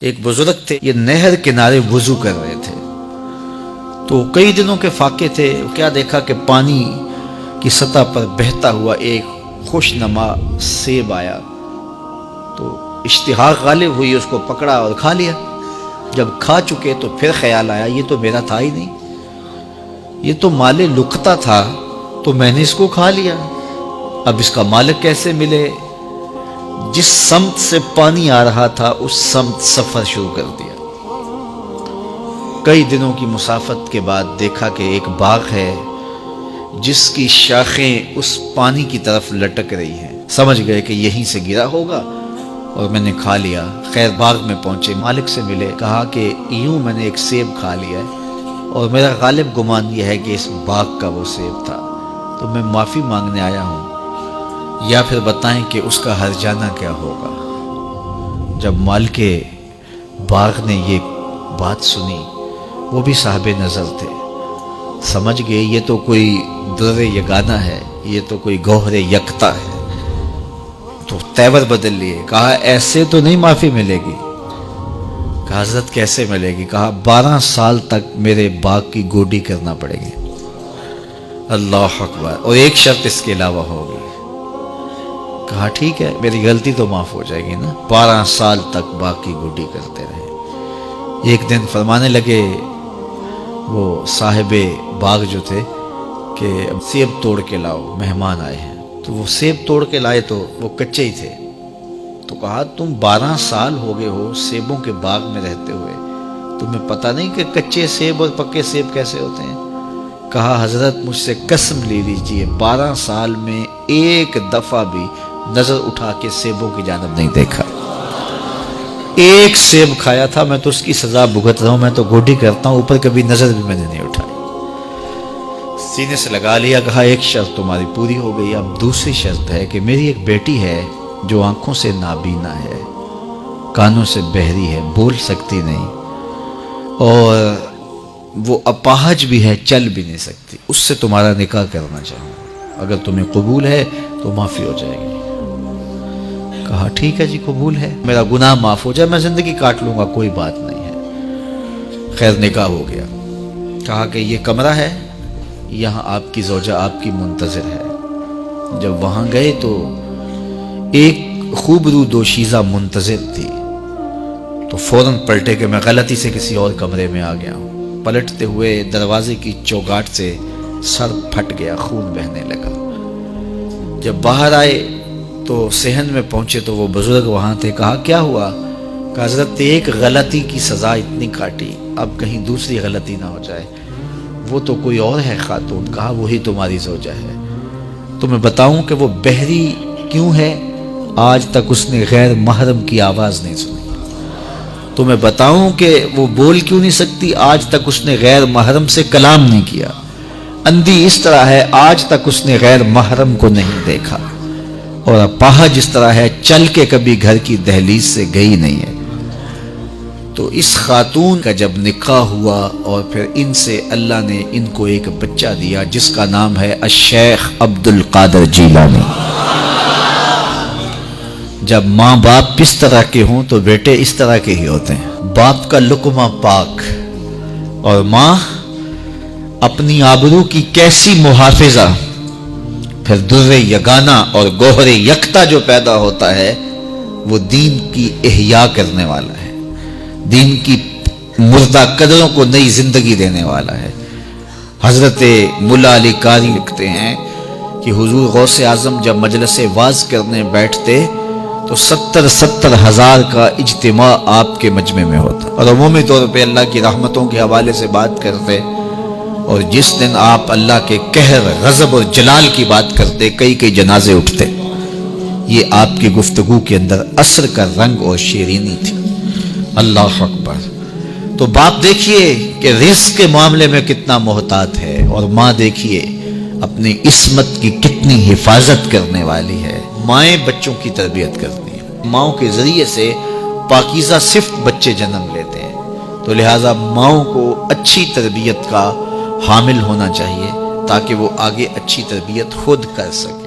ایک بزرگ تھے، یہ نہر کنارے وضو کر رہے تھے تو کئی دنوں کے فاقے تھے۔ کیا دیکھا کہ پانی کی سطح پر بہتا ہوا ایک خوش نما سیب آیا تو اشتہاق غالب ہوئی، اس کو پکڑا اور کھا لیا۔ جب کھا چکے تو پھر خیال آیا یہ تو میرا تھا ہی نہیں، یہ تو مال لقطہ تھا، تو میں نے اس کو کھا لیا، اب اس کا مالک کیسے ملے؟ جس سمت سے پانی آ رہا تھا اس سمت سفر شروع کر دیا۔ کئی دنوں کی مسافت کے بعد دیکھا کہ ایک باغ ہے جس کی شاخیں اس پانی کی طرف لٹک رہی ہیں۔ سمجھ گئے کہ یہیں سے گرا ہوگا اور میں نے کھا لیا۔ خیر باغ میں پہنچے، مالک سے ملے، کہا کہ یوں میں نے ایک سیب کھا لیا ہے اور میرا غالب گمان یہ ہے کہ اس باغ کا وہ سیب تھا، تو میں معافی مانگنے آیا ہوں، یا پھر بتائیں کہ اس کا ہرجانہ کیا ہوگا۔ جب مالک باغ نے یہ بات سنی، وہ بھی صاحب نظر تھے، سمجھ گئے یہ تو کوئی در یگانہ ہے، یہ تو کوئی گوہر یکتا ہے، تو تیور بدل لیے۔ کہا ایسے تو نہیں معافی ملے گی۔ کہا حضرت کیسے ملے گی؟ کہا 12 سال تک میرے باغ کی گوڈی کرنا پڑے گی۔ اللہ اکبر، اور ایک شرط اس کے علاوہ ہوگی۔ کہا ٹھیک ہے، میری غلطی تو معاف ہو جائے گی نا۔ 12 سال تک باغ کی گوڈی کرتے رہے۔ ایک دن فرمانے لگے وہ صاحب باغ جو تھے کہ سیب توڑ کے لاؤ، مہمان آئے ہیں۔ تو وہ سیب توڑ کے لائے تو وہ کچے ہی تھے۔ تو کہا تم 12 سال ہو گئے ہو سیبوں کے باغ میں رہتے ہوئے، تمہیں پتہ نہیں کہ کچے سیب اور پکے سیب کیسے ہوتے ہیں؟ کہا حضرت مجھ سے قسم لے لیجئے 12 سال میں ایک دفعہ بھی نظر اٹھا کے سیبوں کی جانب نہیں دیکھا۔ ایک سیب کھایا تھا، میں تو اس کی سزا بھگت رہا ہوں، میں تو گوڈی کرتا ہوں، اوپر کبھی نظر بھی میں نے نہیں اٹھائی۔ سینے سے لگا لیا، کہا ایک شرط تمہاری پوری ہو گئی، اب دوسری شرط ہے کہ میری ایک بیٹی ہے جو آنکھوں سے نابینا ہے، کانوں سے بہری ہے، بول سکتی نہیں، اور وہ اپاہج بھی ہے، چل بھی نہیں سکتی، اس سے تمہارا نکاح کرنا چاہوں، اگر تمہیں قبول ہے تو معافی ہو جائے گی۔ کہا ٹھیک ہے جی قبول ہے، میرا گناہ معاف ہو جائے، میں زندگی کاٹ لوں گا، کوئی بات نہیں ہے۔ خیر نکاح ہو گیا۔ کہا کہ یہ کمرہ ہے، یہاں آپ کی زوجہ آپ کی منتظر ہے۔ جب وہاں گئے تو ایک خوبرو دوشیزہ منتظر تھی، تو فوراً پلٹے کہ میں غلطی سے کسی اور کمرے میں آ گیا ہوں۔ پلٹتے ہوئے دروازے کی چوگاٹ سے سر پھٹ گیا، خون بہنے لگا۔ جب باہر آئے تو صحن میں پہنچے تو وہ بزرگ وہاں تھے۔ کہا کیا ہوا؟ کہ حضرت ایک غلطی کی سزا اتنی کاٹی، اب کہیں دوسری غلطی نہ ہو جائے، وہ تو کوئی اور ہے خاتون۔ کہا وہی تمہاری زوجہ ہے۔ تمہیں بتاؤں کہ وہ بہری کیوں ہے؟ آج تک اس نے غیر محرم کی آواز نہیں سنی۔ تمہیں بتاؤں کہ وہ بول کیوں نہیں سکتی؟ آج تک اس نے غیر محرم سے کلام نہیں کیا۔ اندھی اس طرح ہے، آج تک اس نے غیر محرم کو نہیں دیکھا، اور اپاہج اس طرح ہے، چل کے کبھی گھر کی دہلیز سے گئی نہیں ہے۔ تو اس خاتون کا جب نکاح ہوا اور پھر ان سے اللہ نے ان کو ایک بچہ دیا جس کا نام ہے الشیخ عبد القادر جیلانی۔ جب ماں باپ اس طرح کے ہوں تو بیٹے اس طرح کے ہی ہوتے ہیں۔ باپ کا لقمہ پاک اور ماں اپنی آبرو کی کیسی محافظہ، پھر در یگانہ اور گوہر یکتا جو پیدا ہوتا ہے وہ دین کی احیاء کرنے والا ہے، دین کی مردہ قدروں کو نئی زندگی دینے والا ہے۔ حضرت ملا علی قاری لکھتے ہیں کہ حضور غوث اعظم جب مجلس واعظ کرنے بیٹھتے تو 70 ہزار کا اجتماع آپ کے مجمع میں ہوتا، اور عمومی طور پہ اللہ کی رحمتوں کے حوالے سے بات کرتے، اور جس دن آپ اللہ کے قہر، غضب اور جلال کی بات کرتے کئی جنازے اٹھتے۔ یہ آپ کی گفتگو کے اندر عصر کا رنگ اور شیرینی تھی۔ اللہ اکبر۔ تو باپ دیکھیے کہ رزق کے معاملے میں کتنا محتاط ہے، اور ماں دیکھیے اپنی عصمت کی کتنی حفاظت کرنے والی ہے۔ مائیں بچوں کی تربیت کرتی ہیں، ماؤں کے ذریعے سے پاکیزہ صفت بچے جنم لیتے ہیں، تو لہٰذا ماؤں کو اچھی تربیت کا حامل ہونا چاہیے تاکہ وہ آگے اچھی تربیت خود کر سکے۔